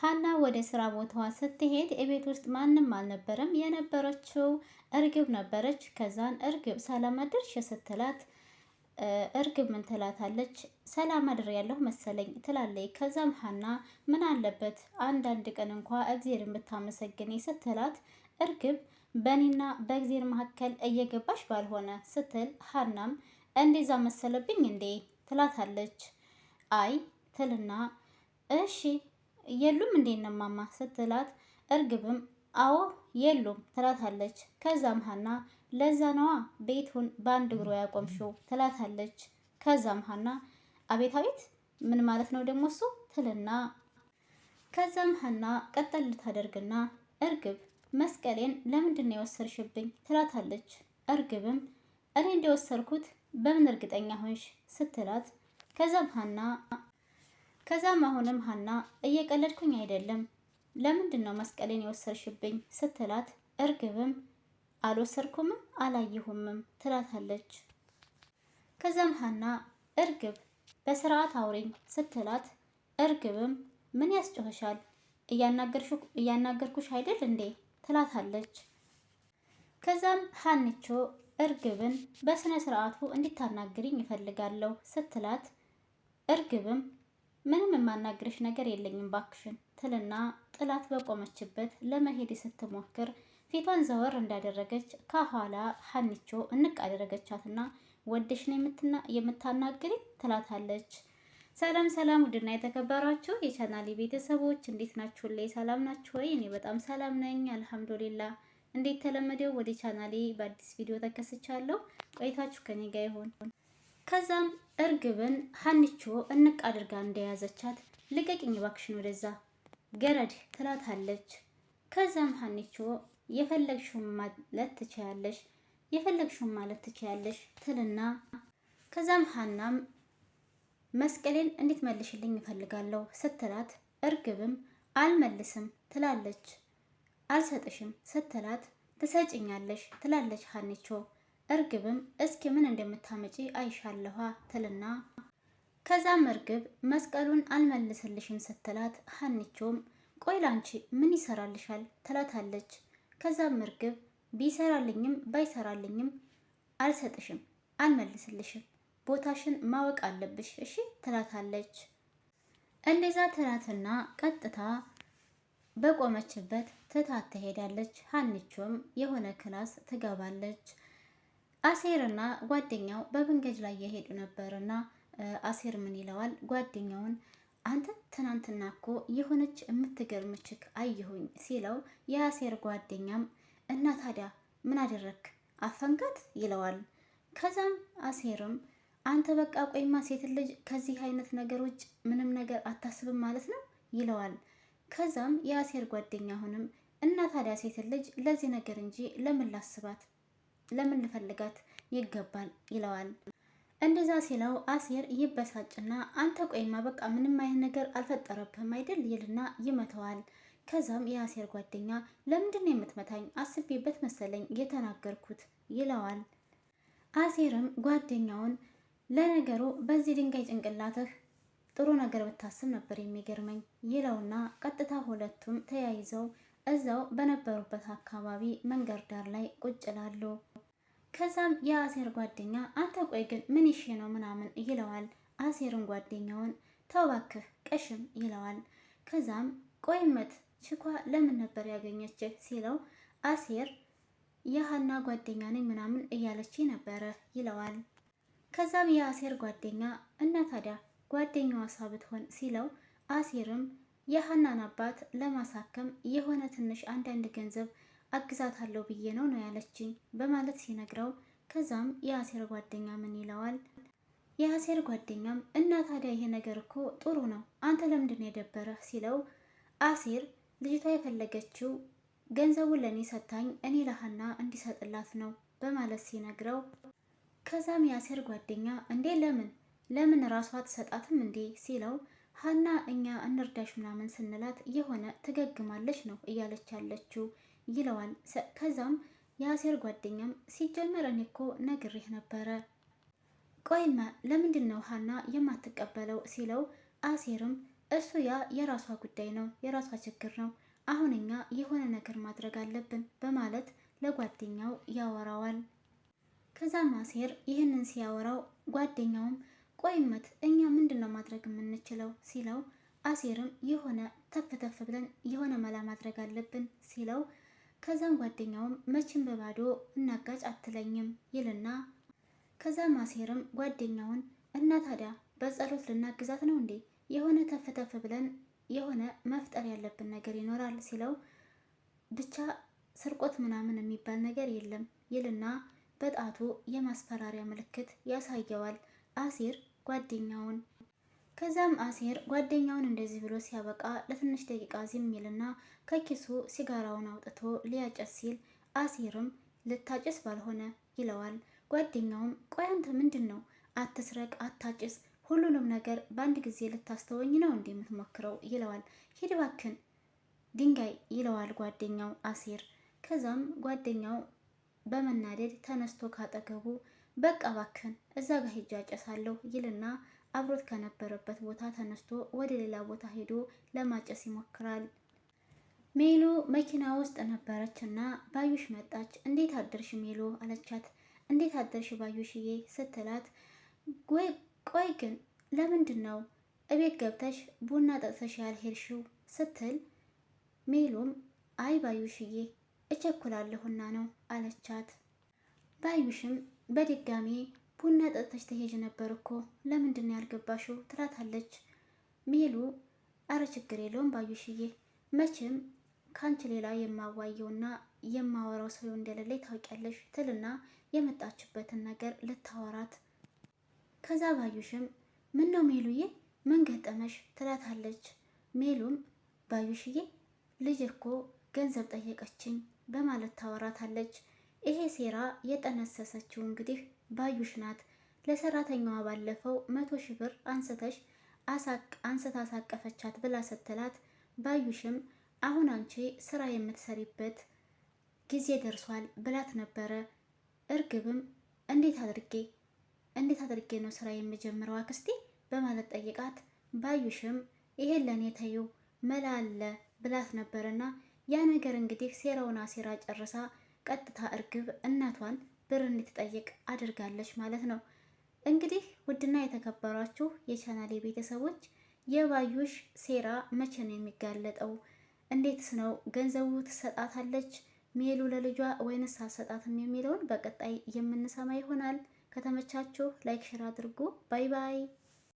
ሀና ወደ ስራ ቦታዋ ስትሄድ የቤት ውስጥ ማንም አልነበረም። የነበረችው እርግብ ነበረች። ከዛን እርግብ ሰላም አደርሽ ስትላት እርግብ ምን ትላታለች? ሰላም አድር ያለሁ መሰለኝ ትላለች። ከዛም ሀና ምን አለበት አንዳንድ ቀን እንኳ እግዜርን ብታመሰግኔ ስትላት እርግብ በእኔና በእግዜር መካከል እየገባሽ ባልሆነ ስትል ሀናም እንደዛ መሰለብኝ እንዴ ትላታለች። አይ ትልና እሺ የሉም እንዴ እነማማ ስትላት እርግብም አዎ የሉም ትላታለች። ከዛም ሀና ለዛ ነዋ ቤቱን በአንድ እግሩ ያቆምሽው ትላታለች። ከዛም ሀና አቤት አቤት ምን ማለት ነው ደግሞ እሱ ትልና ከዛም ሀና ቀጠል ልታደርግና እርግብ መስቀሌን ለምንድን ነው የወሰድሽብኝ ትላታለች። እርግብም እኔ እንደወሰድኩት በምን እርግጠኛ ሆንሽ ስትላት ከዛም አሁንም ሀና እየቀለድኩኝ አይደለም ለምንድን ነው መስቀሌን የወሰድሽብኝ ስትላት እርግብም አልወሰድኩምም አላየሁምም ትላታለች። ከዛም ሀና እርግብ በስርዓት አውሪኝ ስትላት እርግብም ምን ያስጮህሻል እያናገርኩሽ አይደል እንዴ ትላታለች። ከዛም ሀንቾ እርግብን በስነ ስርዓቱ እንዲታናግሪኝ ይፈልጋለሁ ስትላት እርግብም ምንም የማናግርሽ ነገር የለኝም ባክሽን ትልና ጥላት በቆመችበት ለመሄድ ስትሞክር ፊቷን ዘወር እንዳደረገች ከኋላ ሀኒቾ እንቅ አደረገቻትና ወደሽ ነው የምታናግሪ ትላታለች። ሰላም ሰላም፣ ውድና የተከበራችሁ የቻናሌ ቤተሰቦች እንዴት ናችሁልኝ? ሰላም ናችሁ ወይ? እኔ በጣም ሰላም ነኝ አልሐምዱሊላ። እንዴት ተለመደው ወደ ቻናሌ በአዲስ ቪዲዮ ተከስቻለሁ። ቆይታችሁ ከኔ ጋር ይሆን። ከዛም እርግብን ሀኒቾ እንቅ አድርጋ እንደያዘቻት ልቀቅኝ ባክሽን ወደዛ ገረድ ትላታለች። ከዛም ሀኒቾ የፈለግሽውን ማለት ትችያለሽ ትልና ከዛም ሀናም መስቀሌን እንዴት መልሽልኝ እፈልጋለሁ ስትላት እርግብም አልመልስም ትላለች። አልሰጥሽም ስትላት ትሰጭኛለሽ ትላለች ሀኒቾ። እርግብም እስኪ ምን እንደምታመጪ አይሻለኋ ትልና ከዛም እርግብ መስቀሉን አልመልስልሽም ስትላት ሀኒቾም ቆይ ላንቺ ምን ይሰራልሻል ትላታለች። ከዛም እርግብ ቢሰራልኝም ባይሰራልኝም አልሰጥሽም፣ አልመልስልሽም፣ ቦታሽን ማወቅ አለብሽ እሺ ትላታለች። እንደዛ ትላትና ቀጥታ በቆመችበት ትታት ትሄዳለች። ሀኒቾም የሆነ ክላስ ትገባለች። አሴርና ጓደኛው በመንገድ ላይ የሄዱ ነበርና አሴር ምን ይለዋል ጓደኛውን አንተ ትናንትና እኮ የሆነች የምትገርም ችክ አየሁኝ ሲለው የአሴር ጓደኛም እና ታዲያ ምን አደረክ አፈንጋት ይለዋል። ከዛም አሴርም አንተ በቃ ቆይማ ሴት ልጅ ከዚህ አይነት ነገሮች ምንም ነገር አታስብም ማለት ነው ይለዋል። ከዛም የአሴር ጓደኛ አሁንም እና ታዲያ ሴት ልጅ ለዚህ ነገር እንጂ ለምን ላስባት ለምን ልፈልጋት ይገባል ይለዋል። እንደዛ ሲለው አሴር ይበሳጭና አንተ ቆይማ በቃ ምንም አይነት ነገር አልፈጠረብህም አይደል ይልና ይመተዋል። ከዛም የአሴር ጓደኛ ለምንድን ነው የምትመታኝ? አስቤበት መሰለኝ የተናገርኩት ይለዋል። አሴርም ጓደኛውን ለነገሩ በዚህ ድንጋይ ጭንቅላትህ ጥሩ ነገር ብታስብ ነበር የሚገርመኝ ይለውና ቀጥታ ሁለቱም ተያይዘው እዛው በነበሩበት አካባቢ መንገድ ዳር ላይ ቁጭ ላሉ። ከዛም የአሴር ጓደኛ አንተ ቆይ ግን ምን ይሼ ነው ምናምን ይለዋል። አሴርን ጓደኛውን ተው እባክህ ቀሽም ይለዋል። ከዛም ቆይመት ችኳ ለምን ነበር ያገኘችህ ሲለው አሴር የሀና ጓደኛ ነኝ ምናምን እያለች ነበረ ይለዋል። ከዛም የአሴር ጓደኛ እና ታዲያ ጓደኛዋ ሳ ብትሆን ሲለው አሴርም የሀናን አባት ለማሳከም የሆነ ትንሽ አንዳንድ ገንዘብ አግዛታለሁ ብዬ ነው ያለችኝ በማለት ሲነግረው ከዛም የአሴር ጓደኛ ምን ይለዋል የአሴር ጓደኛም እና ታዲያ ይሄ ነገር እኮ ጥሩ ነው አንተ ለምንድን የደበረህ ሲለው አሴር ልጅቷ የፈለገችው ገንዘቡን ለእኔ ሰታኝ እኔ ለሀና እንዲሰጥላት ነው በማለት ሲነግረው ከዛም የአሴር ጓደኛ እንዴ ለምን ራሷ ትሰጣትም እንዴ ሲለው ሀና እኛ እንርዳሽ ምናምን ስንላት የሆነ ትገግማለች ነው እያለች ያለችው ይለዋል። ከዛም የአሴር ጓደኛም ሲጀመር እኔ እኮ ነግሬህ ነበረ ቆይማ ለምንድን ነው ሀና የማትቀበለው ሲለው አሴርም እሱ ያ የራሷ ጉዳይ ነው፣ የራሷ ችግር ነው። አሁን እኛ የሆነ ነገር ማድረግ አለብን በማለት ለጓደኛው ያወራዋል። ከዛም አሴር ይህንን ሲያወራው ጓደኛውም ቆይመት እኛ ምንድን ነው ማድረግ የምንችለው ሲለው አሴርም የሆነ ተፍ ተፍ ብለን የሆነ መላ ማድረግ አለብን ሲለው ከዛም ጓደኛውም መቼም በባዶ እናጋጭ አትለኝም ይልና ከዛም አሴርም ጓደኛውን እና ታዲያ በጸሎት ልናግዛት ነው እንዴ? የሆነ ተፍ ተፍ ብለን የሆነ መፍጠር ያለብን ነገር ይኖራል ሲለው ብቻ ስርቆት ምናምን የሚባል ነገር የለም ይልና በጣቱ የማስፈራሪያ ምልክት ያሳየዋል አሴር ጓደኛውን። ከዛም አሴር ጓደኛውን እንደዚህ ብሎ ሲያበቃ ለትንሽ ደቂቃ ዝም ይልና ከኪሱ ሲጋራውን አውጥቶ ሊያጨስ ሲል አሴርም ልታጭስ ባልሆነ ይለዋል። ጓደኛውም ቆይ አንተ ምንድን ነው አትስረቅ፣ አታጭስ፣ ሁሉንም ነገር በአንድ ጊዜ ልታስተወኝ ነው እንዴ የምትሞክረው ይለዋል። ሂድ እባክን ድንጋይ ይለዋል ጓደኛው አሴር። ከዛም ጓደኛው በመናደድ ተነስቶ ካጠገቡ በቃ እባክን እዛ ጋር ሄጄ አጨሳለሁ ይልና አብሮት ከነበረበት ቦታ ተነስቶ ወደ ሌላ ቦታ ሄዶ ለማጨስ ይሞክራል። ሜሉ መኪና ውስጥ ነበረች እና ባዩሽ መጣች። እንዴት አደርሽ ሜሉ አለቻት። እንዴት አደርሽ ባዩሽዬ ስትላት ቆይ ግን ለምንድን ነው እቤት ገብተሽ ቡና ጠጥተሽ ያልሄድሽው ስትል ሜሉም አይ ባዩሽዬ እቸኩላለሁና ነው አለቻት። ባዩሽም በድጋሚ ቡና ጠጥተሽ ተሄጅ ነበር እኮ ለምንድን ነው ያልገባሽው ትላታለች። ሜሉ አረ ችግር የለውም ባዩሽዬ መቼም ከአንቺ ሌላ የማዋየውና የማወራው ሰው እንደሌለኝ ታውቂያለሽ ትልና የመጣችበትን ነገር ልታወራት ከዛ ባዩሽም ምን ነው ሜሉዬ ምን ገጠመሽ ትላታለች። ሜሉም ባዩሽዬ ልጅ እኮ ገንዘብ ጠየቀችኝ በማለት ታወራታለች። ይሄ ሴራ የጠነሰሰችው እንግዲህ ባዩሽ ናት። ለሰራተኛዋ ባለፈው 100,000 ብር አንስታ አሳቀፈቻት ብላ ስትላት ባዩሽም አሁን አንቺ ስራ የምትሰሪበት ጊዜ ደርሷል ብላት ነበረ። እርግብም እንዴት አድርጌ ነው ስራ የምጀምረው አክስቴ በማለት ጠይቃት ባዩሽም ይሄን ለኔ ተይው መላ አለ ብላት ነበርና ያ ነገር እንግዲህ ሴራውን አሴራ ጨርሳ ቀጥታ እርግብ እናቷን ብር እንድትጠይቅ አድርጋለች ማለት ነው። እንግዲህ ውድና የተከበራችሁ የቻናሌ ቤተሰቦች የባዩሽ ሴራ መቼ ነው የሚጋለጠው? እንዴትስ ነው ገንዘቡ ትሰጣታለች ሜሉ ለልጇ ወይንስ አትሰጣትም የሚለውን በቀጣይ የምንሰማ ይሆናል። ከተመቻችሁ ላይክ ሼር አድርጉ። ባይ ባይ።